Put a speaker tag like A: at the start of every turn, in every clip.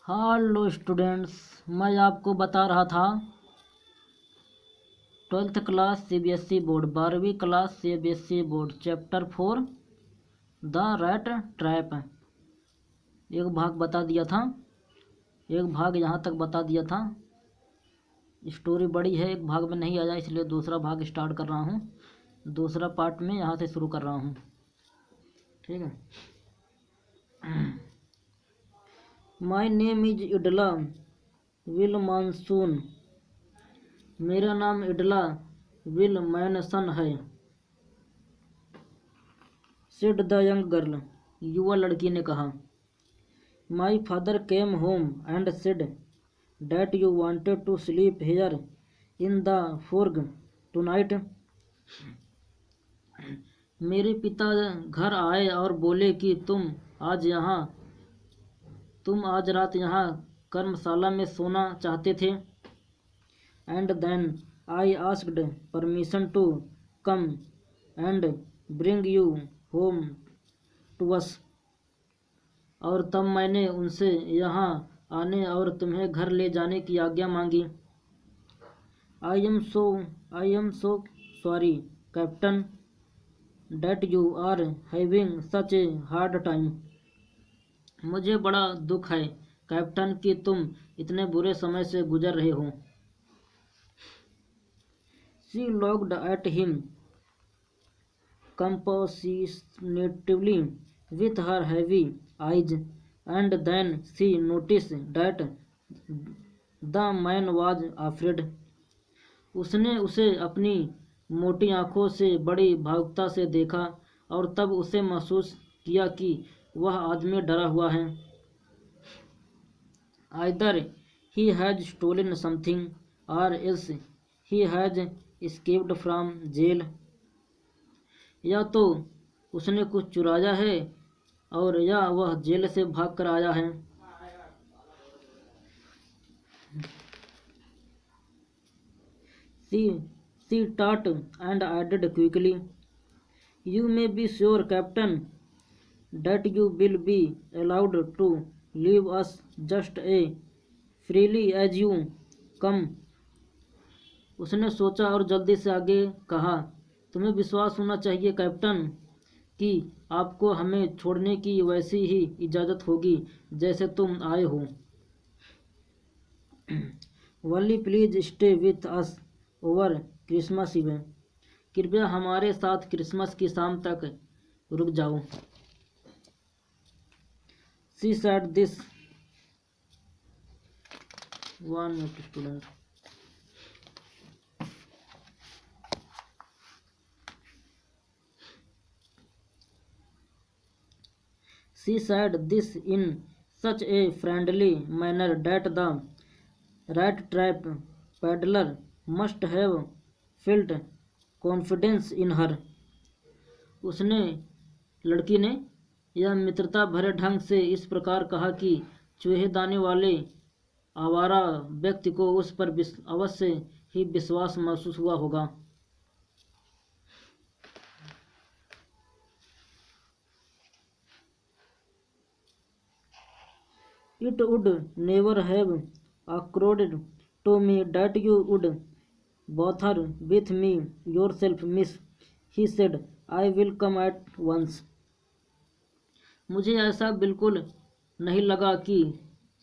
A: Hello students, मैं आपको बता रहा था 12th क्लास सीबीएसई बोर्ड 12वीं class CBSE board chapter 4 the rat trap. एक भाग बता दिया था, एक भाग यहाँ तक बता दिया था। स्टोरी बड़ी है, एक भाग में नहीं आया, इसलिए दूसरा भाग स्टार्ट कर रहा हूँ। दूसरा पार्ट में यहाँ से शुरू कर रहा हूँ, ठीक है। My name is Edla Willmansson. मेरा नाम इडला विल मैनसन है। सेड द यंग गर्ल, युवा लड़की ने कहा। My father came home and said that you wanted to sleep here in the forge tonight. मेरे पिता घर आए और बोले कि तुम आज रात यहाँ कर्मशाला में सोना चाहते थे। And then I asked permission to come and bring you home to us. और तब मैंने उनसे यहाँ आने और तुम्हें घर ले जाने की आज्ञा मांगी। I am so sorry captain that you are having such a hard time. मुझे बड़ा दुख है कैप्टन कि तुम इतने बुरे समय से गुजर रहे हो। She looked at him compassionately with her heavy eyes, and then she noticed that the man was afraid. उसने उसे अपनी मोटी आंखों से बड़ी भावुकता से देखा और तब उसे महसूस किया कि वह आदमी डरा हुआ है। Either he has stolen something or else he has escaped from jail. या तो उसने कुछ चुराया है और या वह जेल से भाग कर आया है। She taught and added quickly, you may be sure captain that you will be allowed to leave us just as freely as you come. उसने सोचा और जल्दी से आगे कहा, तुम्हें विश्वास होना चाहिए कैप्टन कि आपको हमें छोड़ने की वैसी ही इजाज़त होगी जैसे तुम आए हो। वली please stay with us over Christmas Eve. कृपया हमारे साथ क्रिसमस की शाम तक रुक जाओ। She said this 1 minute student. She said this in such a friendly manner that the rat trap peddler must have felt confidence in her. उसने लड़की ने यह मित्रता भरे ढंग से इस प्रकार कहा कि चूहेदानी वाले आवारा व्यक्ति को उस पर अवश्य ही विश्वास महसूस हुआ होगा। It would never have occurred to me that you would bother with me yourself, miss, he said. I will come at once. मुझे ऐसा बिल्कुल नहीं लगा कि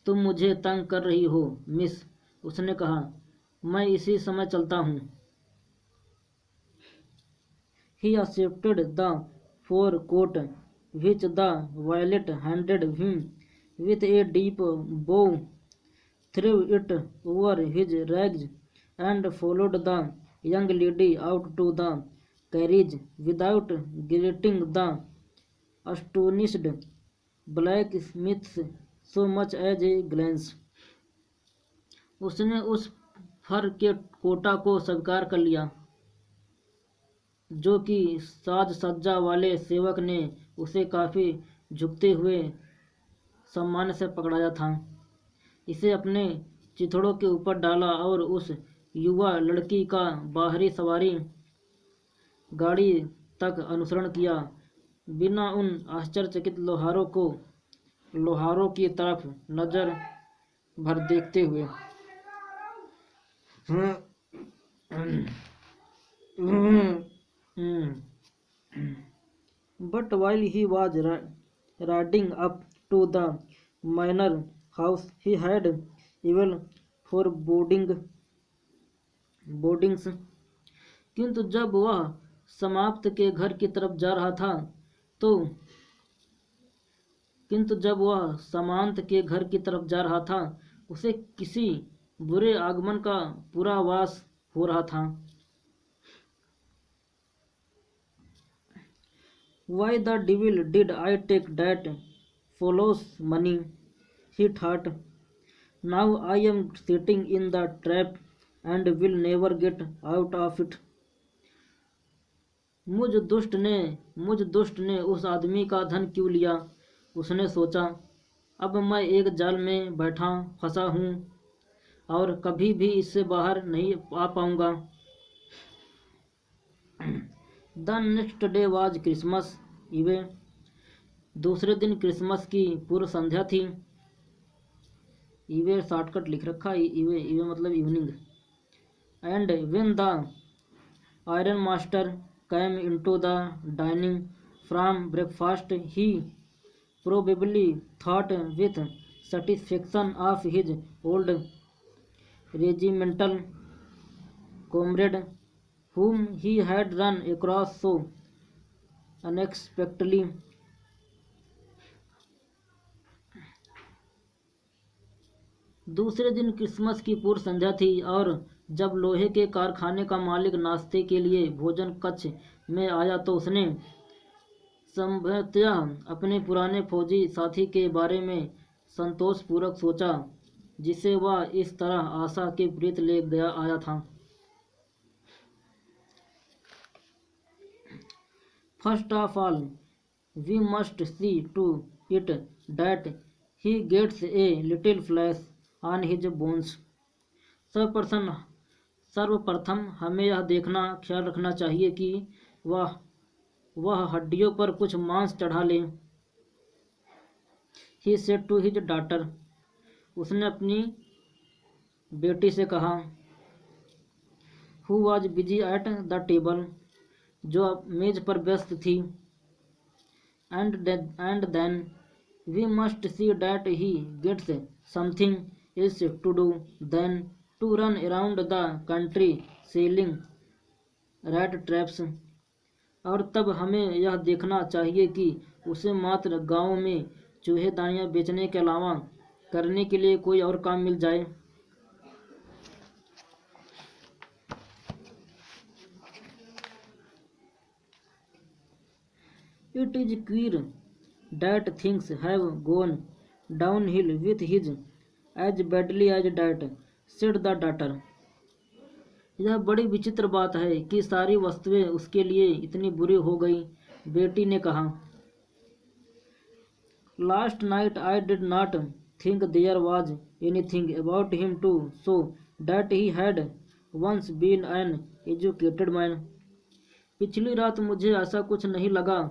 A: तुम मुझे तंग कर रही हो मिस, उसने कहा। मैं इसी समय चलता हूँ। He accepted the forecoat which the valet handed him with a deep bow, threw it over his rags, and followed the young lady out to the carriage without greeting the astonished blacksmith so much as a glance. उसने उस फर के कोटा को स्वीकार कर लिया जो कि साज सज्जा वाले सेवक ने उसे काफी झुकते हुए सम्मान से पकड़ाया था। इसे अपने चिथड़ों के ऊपर डाला और उस युवा लड़की का बाहरी सवारी गाड़ी तक अनुसरण किया, बिना उन आश्चर्यचकित लोहारों की तरफ नजर भर देखते हुए। But while he was riding up to the manor house, he had evil forebodings. किंतु जब वह समाप्त के घर की तरफ जा रहा था तो उसे किसी बुरे आगमन का पूरा आभास हो रहा था। Why the devil did I take that follows money? He thought. Now I am sitting in the trap and will never get out of it. मुझ दुष्ट ने उस आदमी का धन क्यों लिया? उसने सोचा, अब मैं एक जाल में फंसा हूँ और कभी भी इससे बाहर नहीं आ पाऊंगा। The next day was Christmas Eve. दूसरे दिन क्रिसमस की पूर्व संध्या थी। इवे शॉर्टकट लिख रखा है, इवे मतलब evening. And when the iron master came into the dining from breakfast, he probably thought with satisfaction of his old regimental comrade whom he had run across so unexpectedly. दूसरे दिन Christmas की पूर्व संध्या थी और जब लोहे के कारखाने का मालिक नाश्ते के लिए भोजन कक्ष में आया तो उसने संभवतः अपने पुराने फौजी साथी के बारे में संतोषपूर्वक सोचा जिसे वह इस तरह आशा के प्रीत ले आया था। First of all we must see to it that he gets a little flesh on his bones. सर्वप्रथम हमें यह ख्याल रखना चाहिए कि वह हड्डियों पर कुछ मांस चढ़ा ले। He said to his daughter. उसने अपनी बेटी से कहा। Who was busy at the table. जो मेज पर व्यस्त थी। And then we must see that he gets something else to do than to run around the country selling rat traps. और तब हमें यह देखना चाहिए कि उसे मात्र गांव में चूहेदानियां बेचने के अलावा करने के लिए कोई और काम मिल जाए। It is queer that things have gone down hill with his as badly as that said the daughter. यह बड़ी विचित्र बात है कि सारी वस्तुएं उसके लिए इतनी बुरी हो गई, बेटी ने कहा। Last night I did not think there was anything about him to show that he had once been an educated man. पिछली रात मुझे ऐसा कुछ नहीं लगा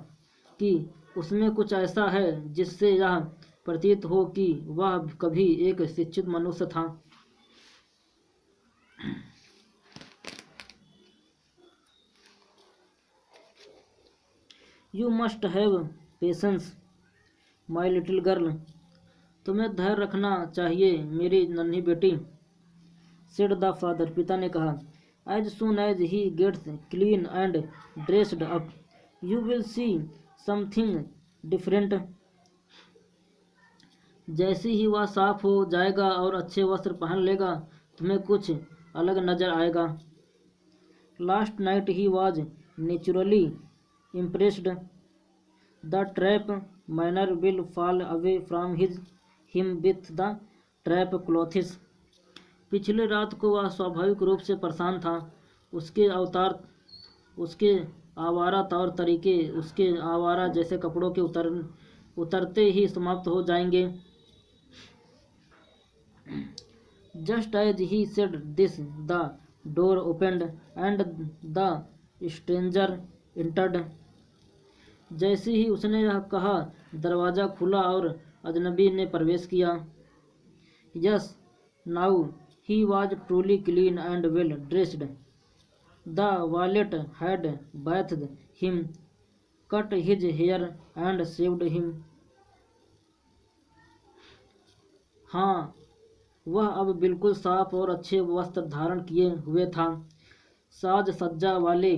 A: कि उसमें कुछ ऐसा है जिससे यह प्रतीत हो कि वह कभी एक शिक्षित मनुष्य था। You must have patience my little girl. तुम्हें धैर्य रखना चाहिए मेरी नन्ही बेटी। Said the father. पिता ने कहा। As soon as he gets clean and dressed up you will see something different. जैसे ही वह साफ हो जाएगा और अच्छे वस्त्र पहन लेगा तुम्हें कुछ अलग नजर आएगा। Last night he was naturally impressed. The trap manner will fall away from him with the trap clothes. पिछले रात को वह स्वाभाविक रूप से परेशान था। उसके आवारा तौर तरीके उसके आवारा जैसे कपड़ों के उतरते ही समाप्त हो जाएंगे। Just as he said this the door opened and the stranger entered. जैसे ही उसने यह कहा दरवाज़ा खुला और अजनबी ने प्रवेश किया। Yes, now he was truly clean and well dressed. The valet had bathed him, cut his hair and shaved him. हाँ, वह अब बिल्कुल साफ और अच्छे वस्त्र धारण किए हुए था। साज सज्जा वाले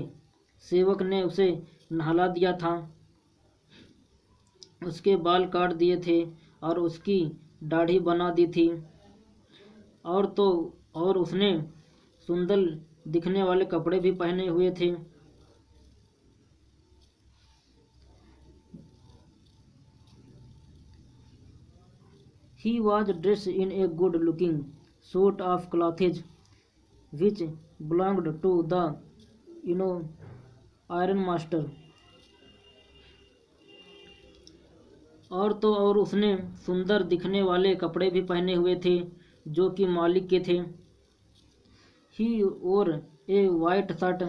A: सेवक ने उसे नहला दिया था, उसके बाल काट दिए थे और उसकी दाढ़ी बना दी थी। और तो और उसने सुंदर दिखने वाले कपड़े भी पहने हुए थे। He was dressed in a good-looking suit of clothes which belonged to the iron master. और तो और उसने सुंदर दिखने वाले कपड़े भी पहने हुए थे जो कि मालिक के थे। He wore a white shirt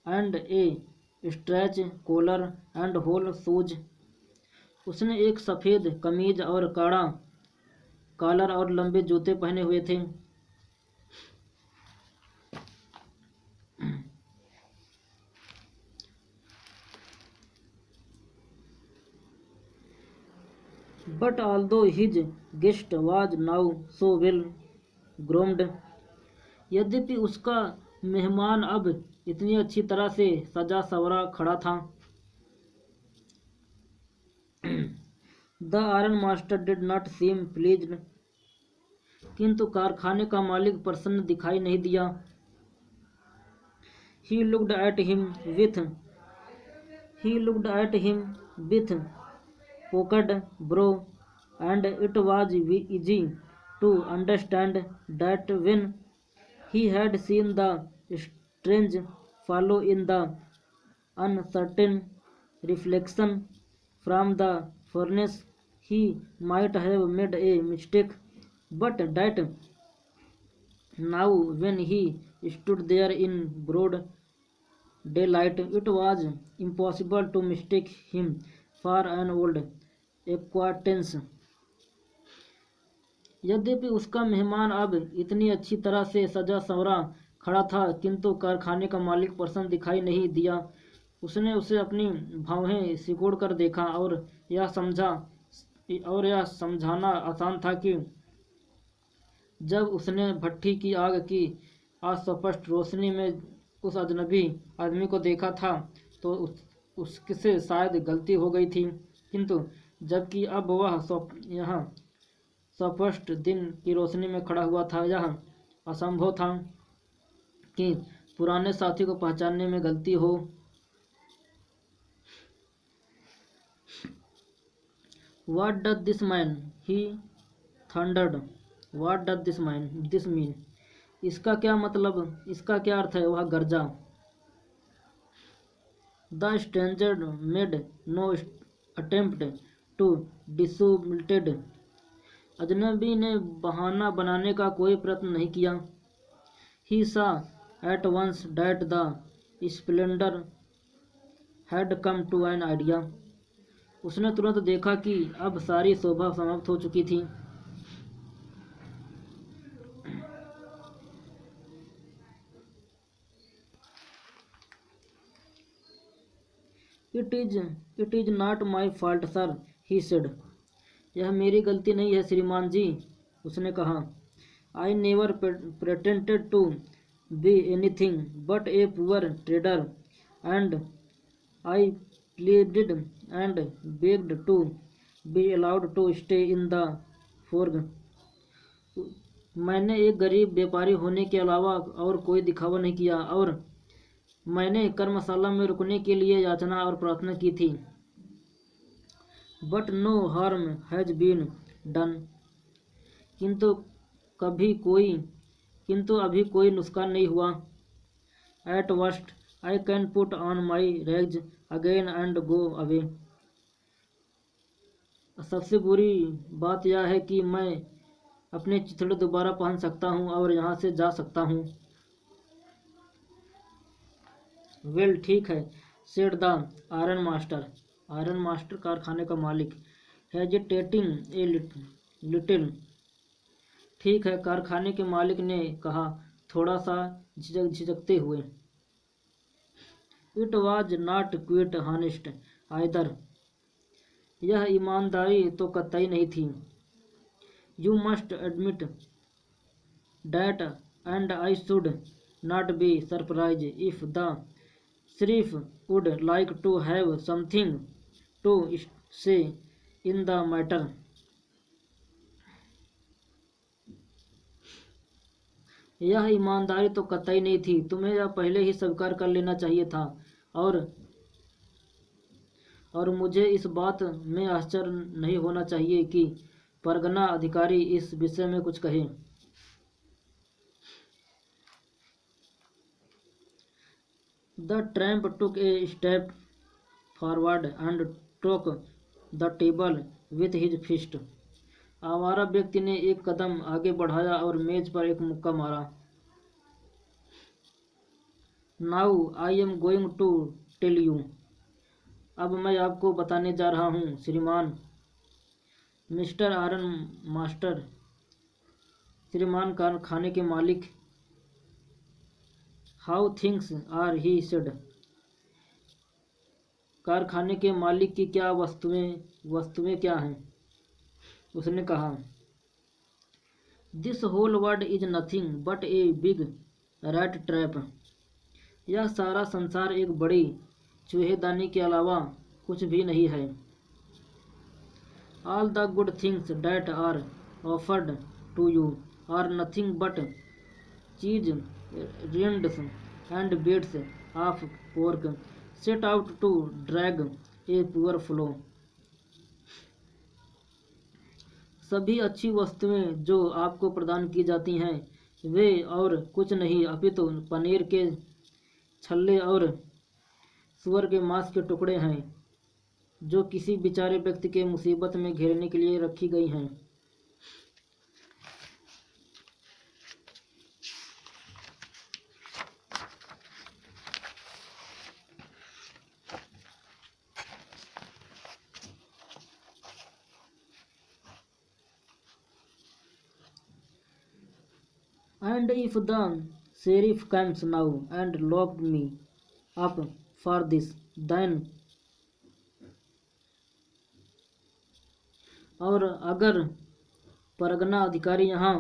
A: and a stretch collar and whole shoes. उसने एक सफ़ेद कमीज और काड़ा कॉलर और लंबे जूते पहने हुए थे। But although his guest was now so well groomed, यद्यपि उसका मेहमान अब इतनी अच्छी तरह से सजा सवरा खड़ा था, The iron master did not seem pleased. किंतु कारखाने का मालिक प्रसन्न दिखाई नहीं दिया। He looked at him with puckered brow, and it was easy to understand that when he had seen the strange fellow in the uncertain reflection from the furnace, he might have made a mistake, but that now when he stood there in broad daylight, it was impossible to mistake him for an old acquaintance. यद्यपि उसका मेहमान अब इतनी अच्छी तरह से सजा संवरा खड़ा था, किंतु कारखाने का मालिक प्रसन्न दिखाई नहीं दिया। उसने उसे अपनी भौहें सिकोड़ कर देखा और यह समझाना आसान था कि जब उसने भट्ठी की आग की अस्पष्ट रोशनी में उस अजनबी आदमी को देखा था तो उससे शायद गलती हो गई थी, किंतु जबकि अब वह यहाँ स्पष्ट दिन की रोशनी में खड़ा हुआ था, यह असंभव था कि पुराने साथी को पहचानने में गलती हो। What does this mean? He thundered. What does this mean? इसका क्या मतलब, इसका क्या अर्थ है, वह गरजा। The stranger made no attempt to dissimulate. अजनबी ने बहाना बनाने का कोई प्रयत्न नहीं किया। He saw at once that the splendor had come to an idea. उसने तुरंत देखा कि अब सारी शोभा समाप्त हो चुकी थी। It is not my fault, sir, he said. यह मेरी गलती नहीं है श्रीमान जी, उसने कहा। I never pretended to be anything but a poor trader, and I pleaded and begged to be allowed to stay in the forge. मैंने एक गरीब व्यापारी होने के अलावा और कोई दिखावा नहीं किया और मैंने कर्मशाला में रुकने के लिए याचना और प्रार्थना की थी। But no harm has been done. किंतु अभी कोई नुकसान नहीं हुआ। At worst, I can put on my rags again and go away. सबसे बुरी बात यह है कि मैं अपने चिथड़े दोबारा पहन सकता हूँ और यहाँ से जा सकता हूँ। वेल, ठीक है, said the iron master. Iron master कारखाने का मालिक। Hesitating a little. ठीक है, कारखाने के मालिक ने कहा, थोड़ा सा झिझकते हुए। It was not quite honest either. यह ईमानदारी तो कतई नहीं थी। You must admit that, and I should not be surprise if the sheriff would like to have something to say in the matter. यह ईमानदारी तो कतई नहीं थी, तुम्हें यह पहले ही स्वीकार कर लेना चाहिए था, और मुझे इस बात में आश्चर्य नहीं होना चाहिए कि परगना अधिकारी इस विषय में कुछ कहे। The tramp took a step forward and took the table with his fist. आवारा व्यक्ति ने एक कदम आगे बढ़ाया और मेज पर एक मुक्का मारा। Now I am going to tell you. अब मैं आपको बताने जा रहा हूँ श्रीमान मिस्टर आरन मास्टर, श्रीमान कारखाने के मालिक। How things are he said. कारखाने के मालिक की क्या वस्तुएं क्या हैं, उसने कहा। This whole world is nothing but a big rat trap. यह सारा संसार एक बड़ी चूहेदानी के अलावा कुछ भी नहीं है। All the good things that are offered to you are nothing but cheese rinds and bits of pork set out to drag a poor fellow. सभी अच्छी वस्तुएं जो आपको प्रदान की जाती हैं वे और कुछ नहीं अपितु पनीर के छल्ले और सुअर के मांस के टुकड़े हैं जो किसी बेचारे व्यक्ति के मुसीबत में घेरने के लिए रखी गई हैं। And if the sheriff comes now and locked me up for this, then और अगर परगना अधिकारी यहाँ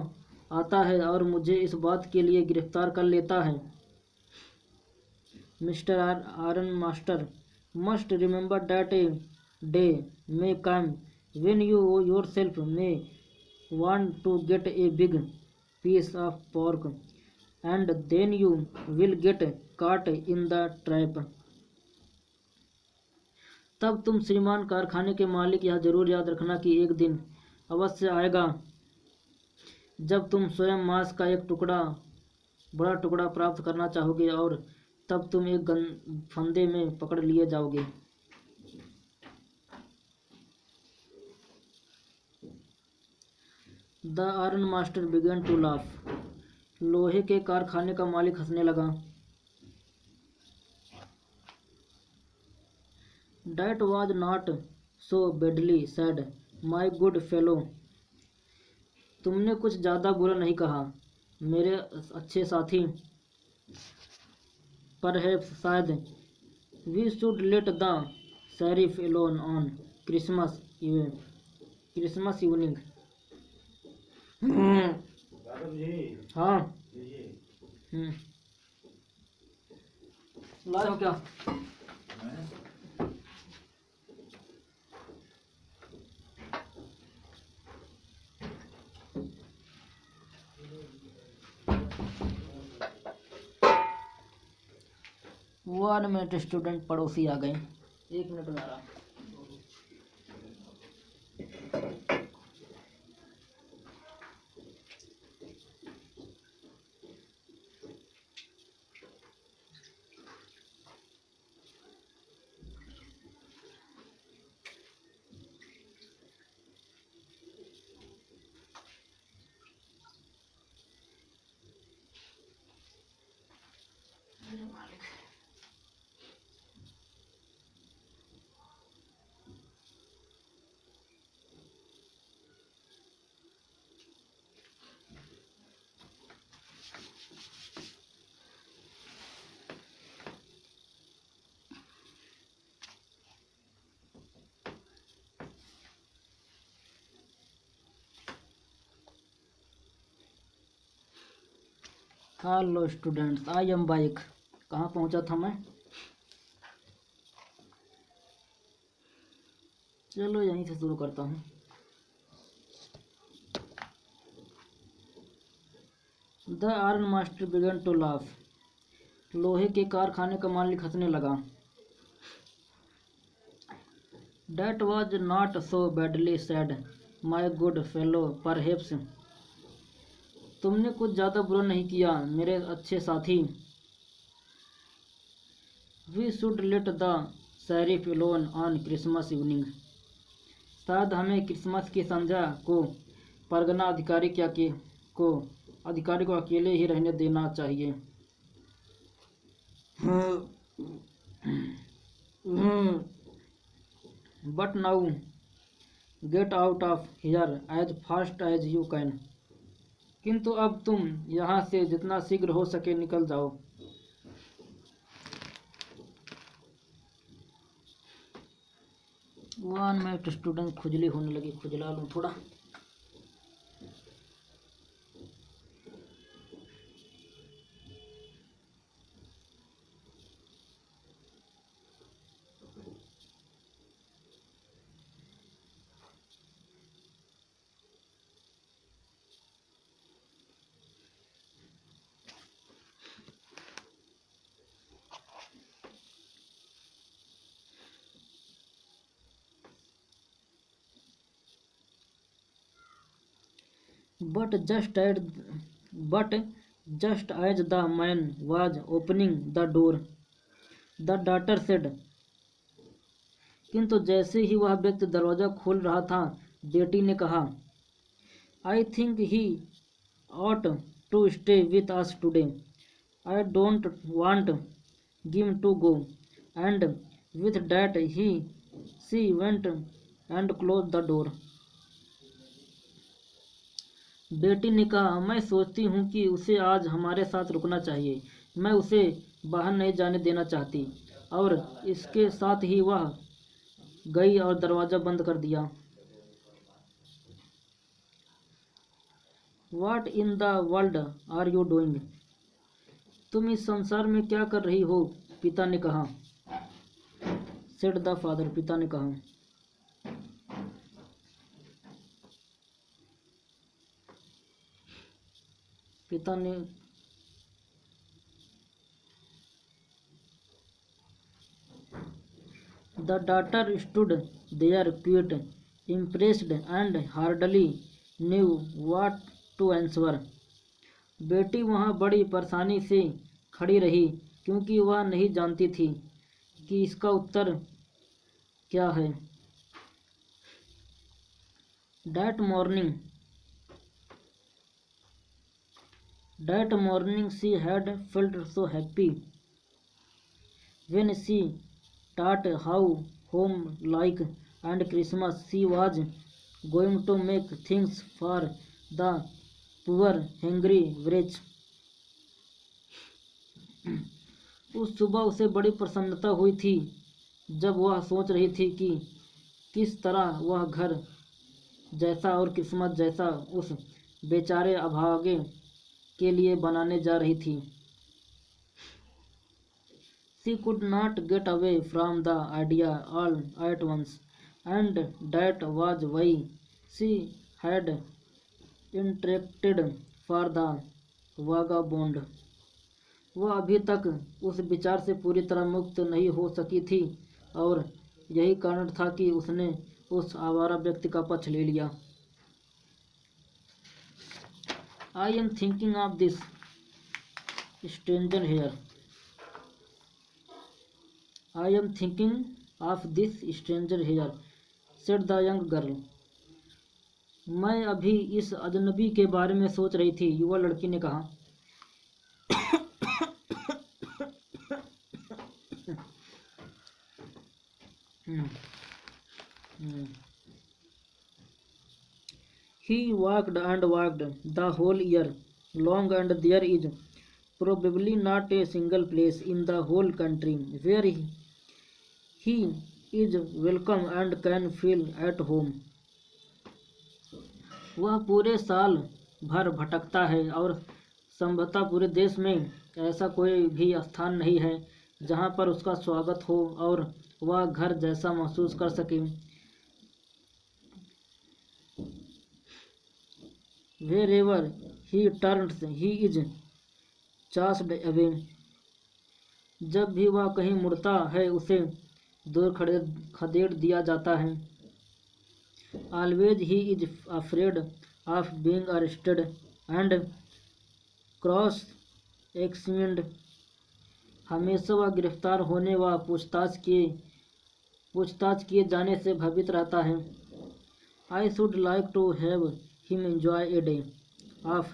A: आता है और मुझे इस बात के लिए गिरफ्तार कर लेता है, mister iron master must remember that a day may come when you yourself may want to get a big piece of pork, and then you will get caught in the trap. तब तुम श्रीमान कारखाने के मालिक यह जरूर याद रखना कि एक दिन अवश्य आएगा जब तुम स्वयं मांस का एक बड़ा टुकड़ा प्राप्त करना चाहोगे और तब तुम एक फंदे में पकड़ लिए जाओगे। The iron master began to laugh. लोहे के कारखाने का मालिक हंसने लगा। That was not so badly said my good fellow. तुमने कुछ ज़्यादा बुरा नहीं कहा मेरे अच्छे साथी। परहैप्स शायद we should let the sheriff alone on Christmas evening. हाँ लाए हो क्या? वन मिनट स्टूडेंट पड़ोसी आ गए, 1 मिनट में आ रहा। Hello students, I am bike. कहाँ पहुँचा था मैं? चलो यहीं से शुरू करता हूँ। The iron master began to laugh. लोहे के कारखाने का मालिक हंसने लगा। That was not so badly said my good fellow perhaps. तुमने कुछ ज़्यादा बुरा नहीं किया मेरे अच्छे साथी। We should let the sheriff alone on Christmas evening. शायद हमें क्रिसमस की संध्या को परगना अधिकारी को अकेले ही रहने देना चाहिए। But now get out of here as fast as you can. किंतु अब तुम यहाँ से जितना शीघ्र हो सके निकल जाओ। 1 मिनट स्टूडेंट, खुजली होने लगी, खुजला लूँ थोड़ा। But just as the man was opening the door, the daughter said. किंतु जैसे ही वह व्यक्ति दरवाजा खोल रहा था, बेटी ने कहा, I think he ought to stay with us today. I don't want him to go. And with that she went and closed the door. बेटी ने कहा, मैं सोचती हूँ कि उसे आज हमारे साथ रुकना चाहिए। मैं उसे बाहर नहीं जाने देना चाहती। और इसके साथ ही वह गई और दरवाज़ा बंद कर दिया। What in the world are you doing? तुम इस संसार में क्या कर रही हो? पिता ने कहा। Said the father, पिता ने कहा। पिता ने The daughter stood there quite impressed and hardly knew what to answer. बेटी वहाँ बड़ी परेशानी से खड़ी रही क्योंकि वह नहीं जानती थी कि इसका उत्तर क्या है। That morning she had felt so happy when she thought how home-like and Christmas she was going to make things for the poor hungry wretch. उस सुबह उसे बड़ी प्रसन्नता हुई थी जब वह सोच रही थी कि किस तरह वह घर जैसा और क्रिसमस जैसा उस बेचारे अभागे के लिए बनाने जा रही थी। She could not get away from the idea all at once, and that was why she had interacted for the vagabond. वह अभी तक उस विचार से पूरी तरह मुक्त नहीं हो सकी थी और यही कारण था कि उसने उस आवारा व्यक्ति का पक्ष ले लिया। I am thinking of this stranger here. I am thinking of this stranger here, said the young girl. मैं अभी इस अजनबी के बारे में सोच रही थी, युवा लड़की ने कहा। He walked and walked the whole year long, and there is probably not a single place in the whole country where he is welcome and can feel at home. वह पूरे साल भर भटकता है और संभवतः पूरे देश में ऐसा कोई भी स्थान नहीं है जहाँ पर उसका स्वागत हो और वह घर जैसा महसूस कर सके। Wherever he turns, he is chased away. जब भी वह कहीं मुड़ता है उसे दूर खदेड़ दिया जाता है। Always he is afraid of being arrested and cross-examined. हमेशा वह गिरफ्तार होने व पूछताछ किए जाने से भयभीत रहता है। I should like to have him enjoy a day of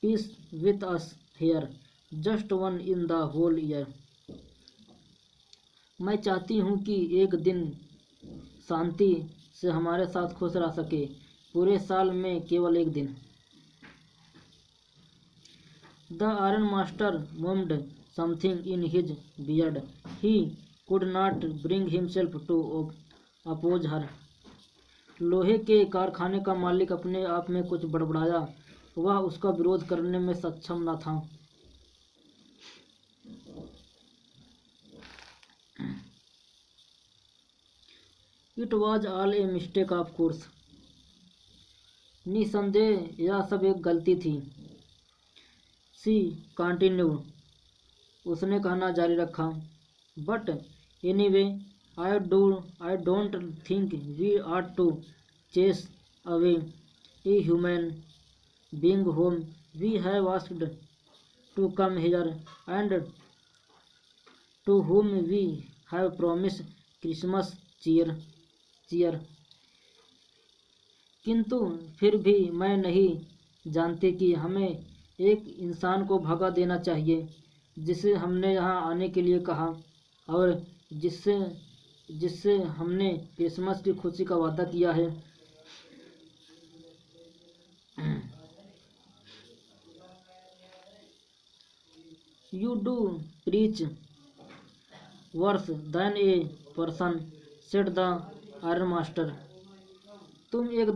A: peace with us here, just one in the whole year. मैं चाहती हूँ कि एक दिन शांति से हमारे साथ खुश रह सके, पूरे साल में केवल एक दिन। The iron master mummed something in his beard. He could not bring himself to oppose her. लोहे के कारखाने का मालिक अपने आप में कुछ बड़बड़ाया, वह उसका विरोध करने में सक्षम न था। It was all a mistake of course. निसंदेह यह सब एक गलती थी। She continued. उसने कहना जारी रखा। But anyway, I don't think we ought to chase away a human being whom we have asked to come here and to whom we have promised Christmas cheer. किंतु फिर भी मैं नहीं जानती कि हमें एक इंसान को भगा देना चाहिए जिसे हमने यहाँ आने के लिए कहा और जिससे हमने क्रिसमस की खुशी का वादा किया है। You do preach worse than a person, said the iron master. तुम एक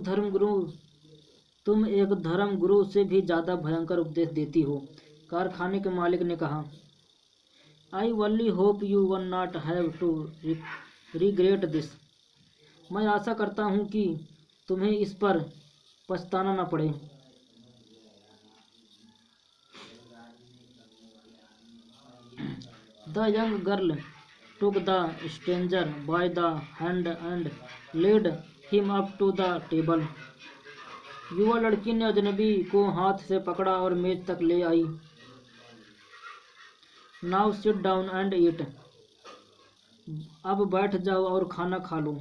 A: धर्मगुरु से भी ज़्यादा भयंकर उपदेश देती हो, कारखाने के मालिक ने कहा। I only hope you will not have to regret this. मैं आशा करता हूँ कि तुम्हें इस पर पछताना न पड़े। The young girl took the stranger by the hand and led him up to the table. युवा लड़की ने अजनबी को हाथ से पकड़ा और मेज तक ले आई। Now sit down and eat. अब बैठ जाओ और खाना खा लो।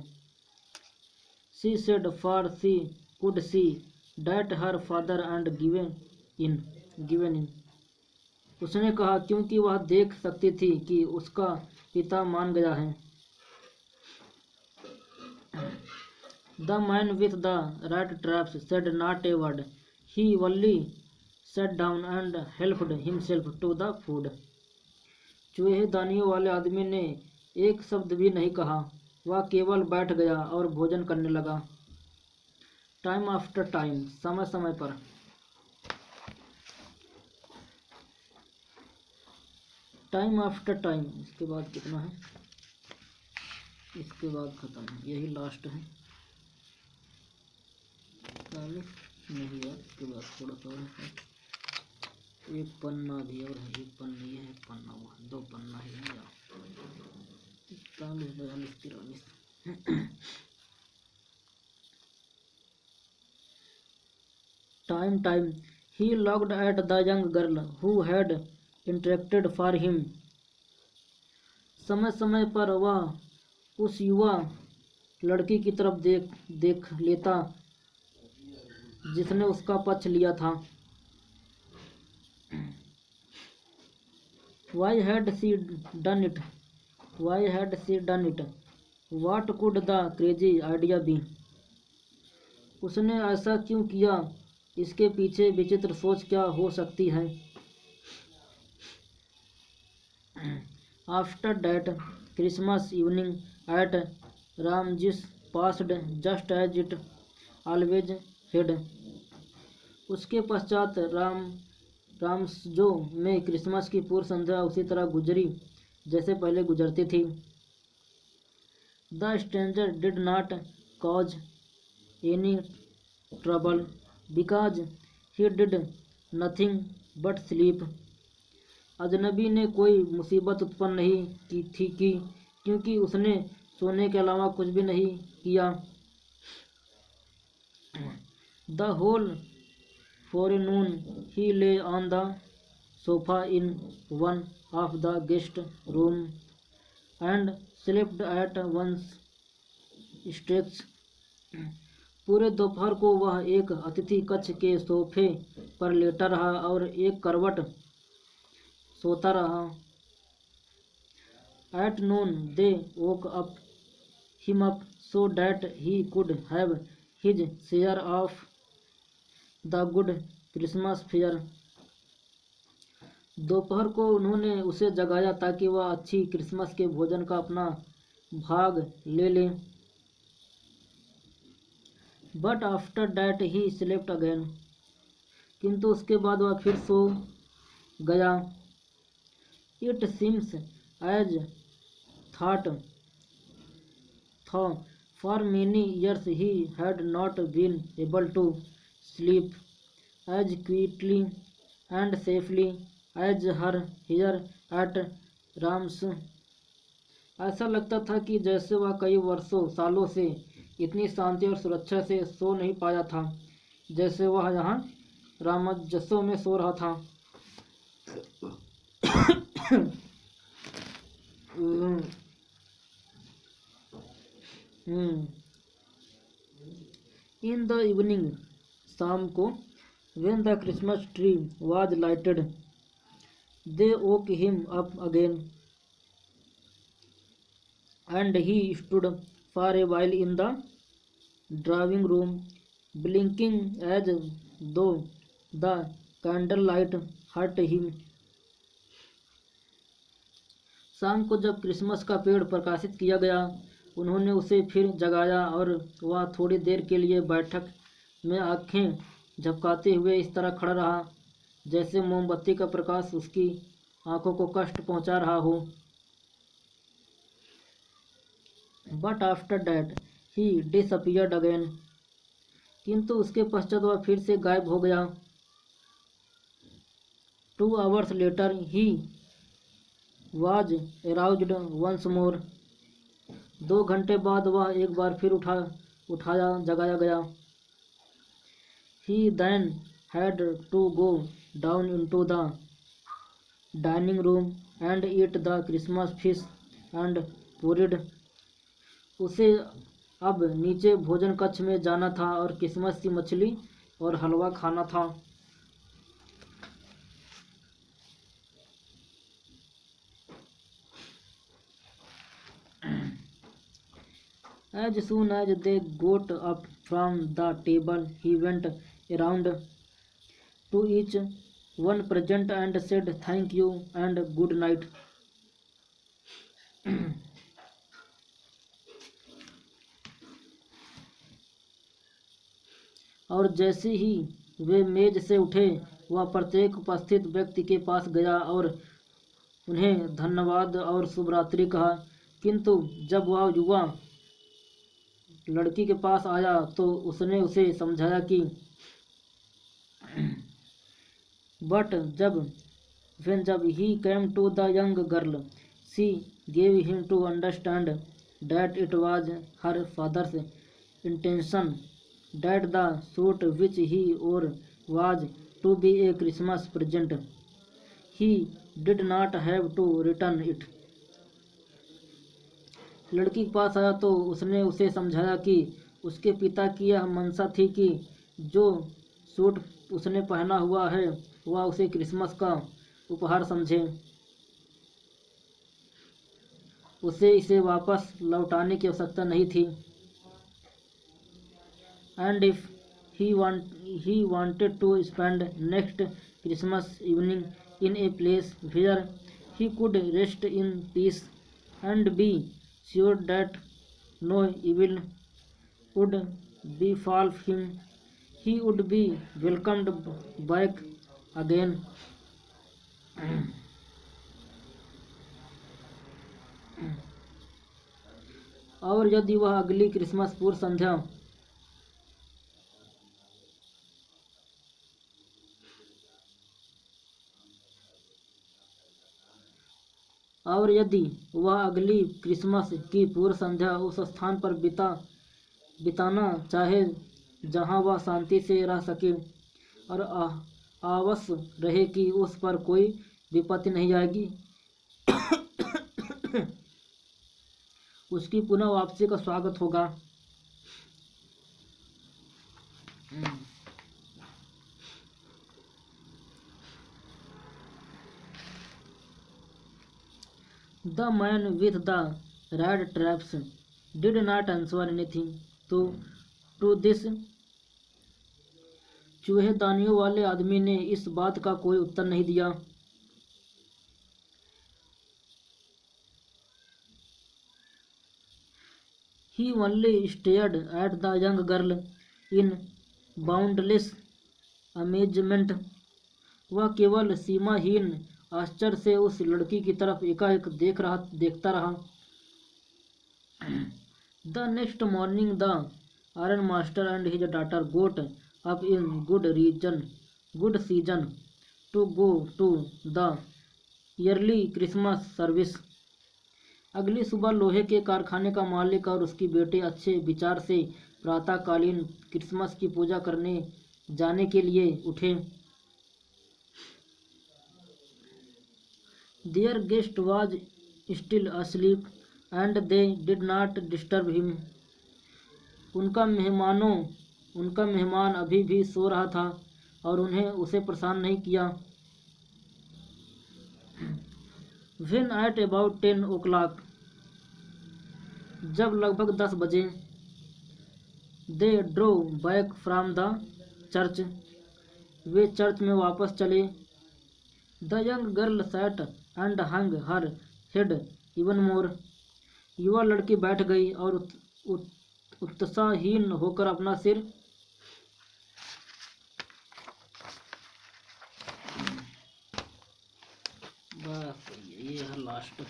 A: She said, for she could see that her father and given in. उसने कहा क्योंकि वह देख सकती थी कि उसका पिता मान गया है। The man with the rat traps said not a word. He only sat down and helped himself to the food. चूहेदानियों वाले आदमी ने एक शब्द भी नहीं कहा, वह केवल बैठ गया और भोजन करने लगा। टाइम आफ्टर टाइम, समय समय पर। टाइम आफ्टर टाइम, इसके बाद कितना है? इसके बाद ख़त्म है, यही लास्ट है। नहीं यार, इसके बाद थोड़ा सा और है, एक पन्ना भी और है, एक पन्ना ये है, एक पन्ना वो है, दो पन्ना है यार। 41, 42, 43। Time he looked at the young girl who had interacted for him. समय समय पर वह उस युवा लड़की की तरफ देख लेता जिसने उसका पक्ष लिया था। Why had she done it? What could the crazy idea be? उसने ऐसा क्यों किया? इसके पीछे विचित्र सोच क्या हो सकती है? After that Christmas evening at Ramjes passed just as it always had. उसके पश्चात राम्सजो में क्रिसमस की पूर्व संध्या उसी तरह गुजरी जैसे पहले गुजरती थी। The stranger did not cause any trouble because he did nothing but sleep. अजनबी ने कोई मुसीबत उत्पन्न नहीं की क्योंकि उसने सोने के अलावा कुछ भी नहीं किया। The whole forenoon he lay on the sofa in one of the guest room and slept at one's stretch। पूरे दोपहर को वह एक अतिथि कक्ष के सोफे पर लेटा रहा और एक करवट सोता रहा। At noon they woke him up so that he could have his share of the good Christmas fair. दोपहर को उन्होंने उसे जगाया ताकि वह अच्छी क्रिसमस के भोजन का अपना भाग ले ले। But after that he slept again. किंतु उसके बाद वह फिर सो गया। It seems as though for many years he had not been able to sleep as quietly and safely as her here at Rams. ऐसा लगता था कि जैसे वह कई सालों से इतनी शांति और सुरक्षा से सो नहीं पाया था जैसे वह यहाँ रामजसो में सो रहा था। इन द इवनिंग शाम को when the Christmas tree was lighted they woke him up again and he stood for a while in the drawing room blinking as though the candlelight hurt him। शाम को जब Christmas का पेड़ प्रकाशित किया गया उन्होंने उसे फिर जगाया और वह थोड़ी देर के लिए बैठक में आंखें झपकाते हुए इस तरह खड़ा रहा जैसे मोमबत्ती का प्रकाश उसकी आंखों को कष्ट पहुंचा रहा हो। But after that he disappeared again. किंतु उसके पश्चात वह फिर से गायब हो गया। 2 hours later he was aroused once more. 2 घंटे बाद वह एक बार फिर जगाया गया। He then had to go down into the dining room and eat the Christmas fish and porridge। उसे अब नीचे भोजन कक्ष में जाना था और क्रिसमस की मछली और हलवा खाना था। As soon as they got up from the table he went around to each one present and said thank you and good night। और जैसे ही वे मेज से उठे वह प्रत्येक उपस्थित व्यक्ति के पास गया और उन्हें धन्यवाद और शुभ रात्रि कहा। किंतु जब वह युवा लड़की के पास आया तो उसने उसे समझाया कि बट जब he came to the young girl she gave him to understand that it was her father's intention that the suit which he wore was to be a Christmas present he did not have to return it. लड़की के पास आया तो उसने उसे समझाया कि उसके पिता की यह मंशा थी कि जो सूट उसने पहना हुआ है वह उसे क्रिसमस का उपहार समझे। उसे इसे वापस लौटाने की आवश्यकता नहीं थी। And if he wanted to spend next Christmas evening in a place where he could rest in peace and be sure that no evil would befall him, he would be welcomed back again. और यदि वह अगली Christmas पूर्व संध्या और यदि वह अगली Christmas की पूर्व संध्या उस स्थान पर बिताना चाहे जहां वह शांति से रह सके और आवश रहे कि उस पर कोई विपत्ति नहीं आएगी, उसकी पुनः वापसी का स्वागत होगा। The man with the red traps did not answer anything to this. चूहेदानियों वाले आदमी ने इस बात का कोई उत्तर नहीं दिया। He only stared at the young girl in boundless amazement. वह केवल सीमाहीन आश्चर्य से उस लड़की की तरफ एकाएक देखता रहा। The next morning the iron master and his daughter got up in good season to go to the yearly Christmas service. अगली सुबह लोहे के कारखाने का मालिक और उसकी बेटी अच्छे विचार से प्रातःकालीन क्रिसमस की पूजा करने जाने के लिए उठे। Their guest was still asleep and they did not disturb him. उनका मेहमान अभी भी सो रहा था और उसे परेशान नहीं किया। When at about 10 o'clock, जब लगभग 10 बजे, they drove back from the church, way church में वापस चले। The young girl sat and hung her head even more. युवा लड़की बैठ गई और उत्साहहीन होकर अपना सिर बस ये है लास्ट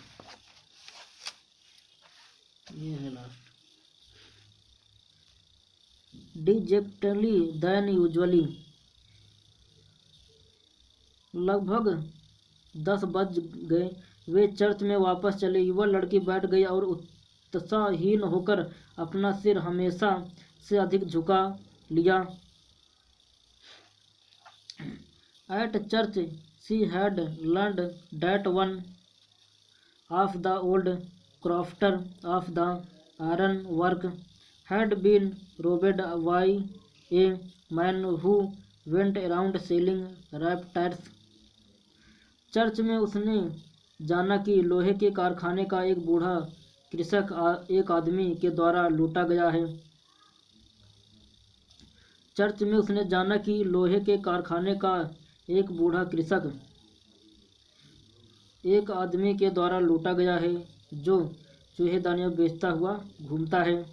A: डिजेक्टली देन यूजुअली। लगभग 10 बज गए, वे चर्च में वापस चले। युवा लड़की बैठ गई और उत्साहहीन होकर अपना सिर हमेशा से अधिक झुका लिया। At church she had learned that one of the old crafter of the iron work had been robbed by a man who went around selling reptiles. Church में उसने जाना कि लोहे के कारखाने का एक बूढ़ा कृषक एक आदमी के द्वारा लूटा गया है। चर्च में उसने जाना कि लोहे के कारखाने का एक बूढ़ा कृषक एक आदमी के द्वारा लूटा गया है जो चूहेदानियां बेचता हुआ घूमता है।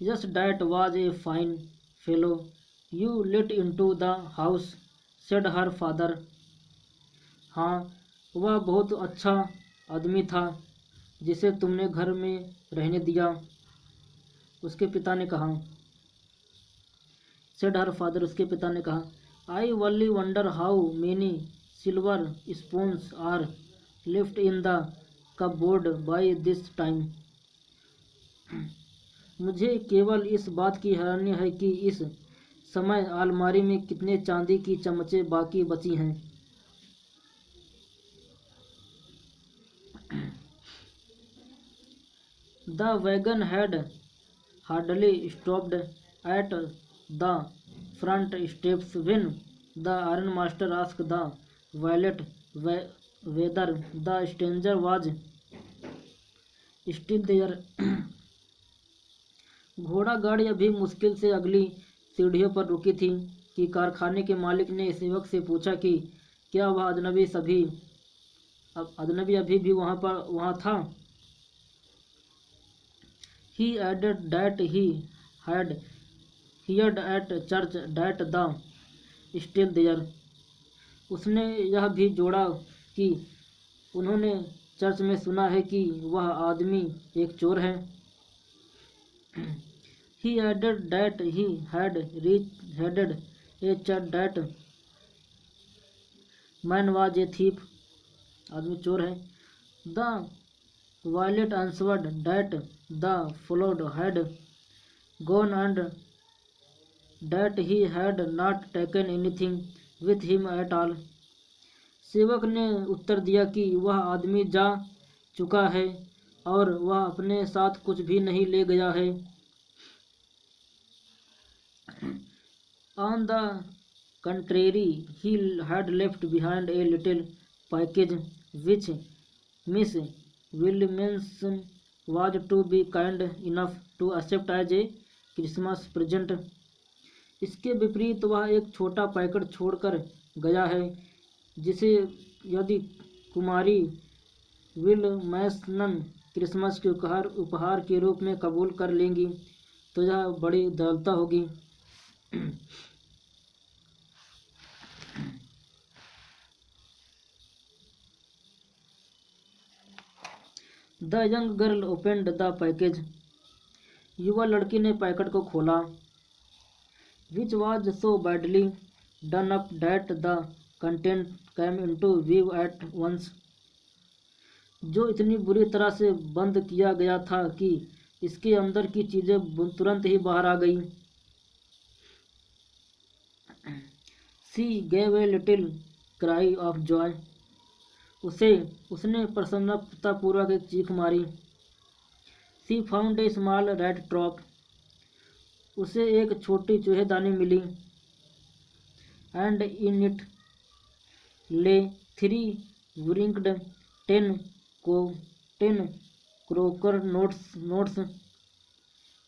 A: Yes, that was a fine fellow you let into the house, said her father. हाँ, वह बहुत अच्छा आदमी था जिसे तुमने घर में रहने दिया, उसके पिता ने कहा। said her father, उसके पिता ने कहा। I only wonder how many silver spoons are left in the cupboard by this time. मुझे केवल इस बात की हैरानी है कि इस समय अलमारी में कितने चांदी की चमचे बाकी बची हैं। The wagon had hardly stopped at the front steps when the iron master asked the valet whether the stranger was still there. घोड़ा गाड़ी अभी मुश्किल से अगली सीढ़ियों पर रुकी थी कि कारखाने के मालिक ने सेवक से पूछा कि क्या वह अजनबी अभी भी वहाँ था। He added that he had heard at church that the still there. उसने यह भी जोड़ा कि उन्होंने चर्च में सुना है कि वह आदमी एक चोर है। He added that he had headed a church that man was a thief, आदमी चोर है। The valet answered that the followed had gone and that he had not taken anything with him at all। सेवक ने उत्तर दिया कि वह आदमी जा चुका है और वह अपने साथ कुछ भी नहीं ले गया है। On the contrary, he had left behind a little package which Miss Williamson was to be kind enough to accept as a Christmas present। इसके विपरीत वह एक छोटा पैकेट छोड़कर गया है जिसे यदि कुमारी विलमैसन क्रिसमस के उपहार के रूप में कबूल कर लेंगी तो यह बड़ी दयालुता होगी। The young girl opened the package. युवा लड़की ने पैकेट को खोला। Which was so badly done up that the content came into view at once. जो इतनी बुरी तरह से बंद किया गया था कि इसके अंदर की चीज़ें तुरंत ही बाहर आ गई। सी gave a little cry of Joy. उसने प्रसन्नतापूर्वक एक चीख मारी। सी फाउंड ए स्मॉल रेड ट्रॉप। उसे एक छोटी चूहेदानी मिली। एंड इन इट ले 3 विंक्ड 10 क्रोकर नोट्स।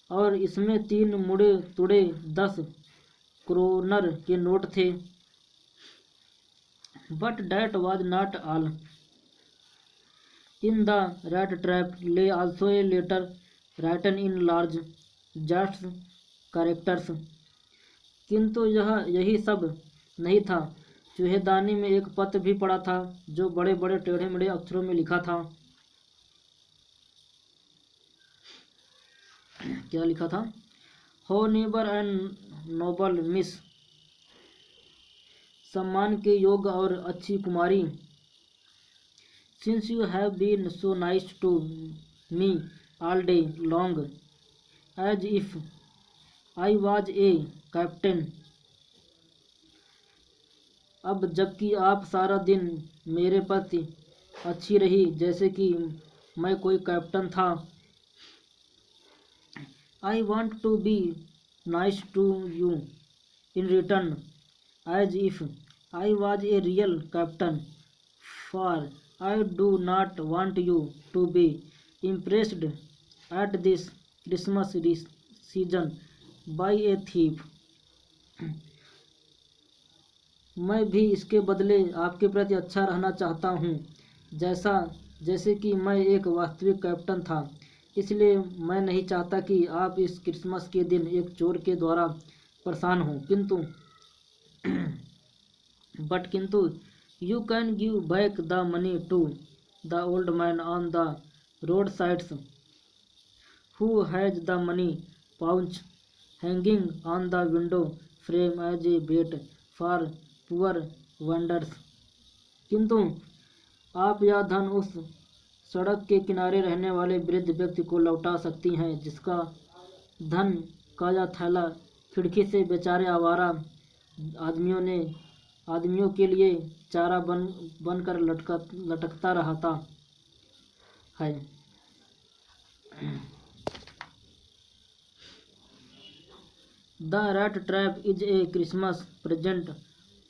A: और इसमें 3 मुड़े तुड़े 10 क्रोनर के नोट थे। But that was not all. In the rat trap lay also a letter written in large jagged characters. किंतु यही सब नहीं था। चूहेदानी में एक पत्र भी पड़ा था जो बड़े बड़े टेढ़े मेढ़े अक्षरों में लिखा था। क्या लिखा था? हो नेबर एंड नोबल मिस। सम्मान के योग्य और अच्छी कुमारी। Since you have been so nice to me all day long as if I was a captain. अब जबकि आप सारा दिन मेरे प्रति अच्छी रही जैसे कि मैं कोई कैप्टन था। I want to be nice to you in return as if I was a real captain, for I do not want you to be impressed at this Christmas season by a thief. मैं भी इसके बदले आपके प्रति अच्छा रहना चाहता हूँ जैसे कि मैं एक वास्तविक कैप्टन था। इसलिए मैं नहीं चाहता कि आप इस क्रिसमस के दिन एक चोर के द्वारा परेशान हों। किंतु you can give back the money to the old man on the road sides who has the money pouch hanging on the window frame as a bait for poor wonders. किंतु आप यह धन उस सड़क के किनारे रहने वाले वृद्ध व्यक्ति को लौटा सकती हैं जिसका धन का यह थैला खिड़की से बेचारे आवारा आदमियों के लिए चारा बनकर लटकता रहता है। The rat trap is a Christmas present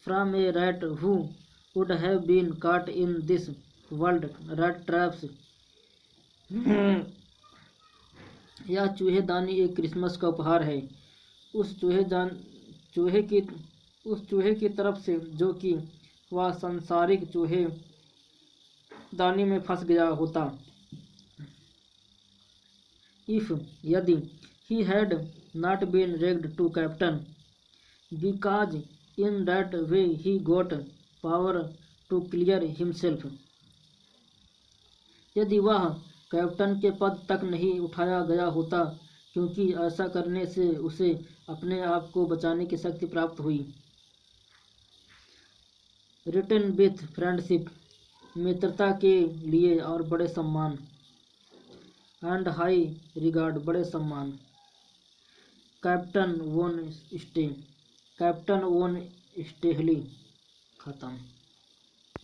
A: from a rat who would have been caught in this world rat traps। यह चूहेदानी एक क्रिसमस का उपहार है उस चूहे की तरफ से जो कि वह सांसारिक चूहेदानी में फंस गया होता। इफ यदि he had not been rigged to captain, because in that way he got power to clear himself. यदि वह कैप्टन के पद तक नहीं उठाया गया होता, क्योंकि ऐसा करने से उसे अपने आप को बचाने की शक्ति प्राप्त हुई। रिटन विथ फ्रेंडशिप, मित्रता के लिए और बड़े सम्मान। एंड हाई रिगार्ड, बड़े सम्मान। कैप्टन वोन स्टे, कैप्टन वोन स्टेहली, खत्म।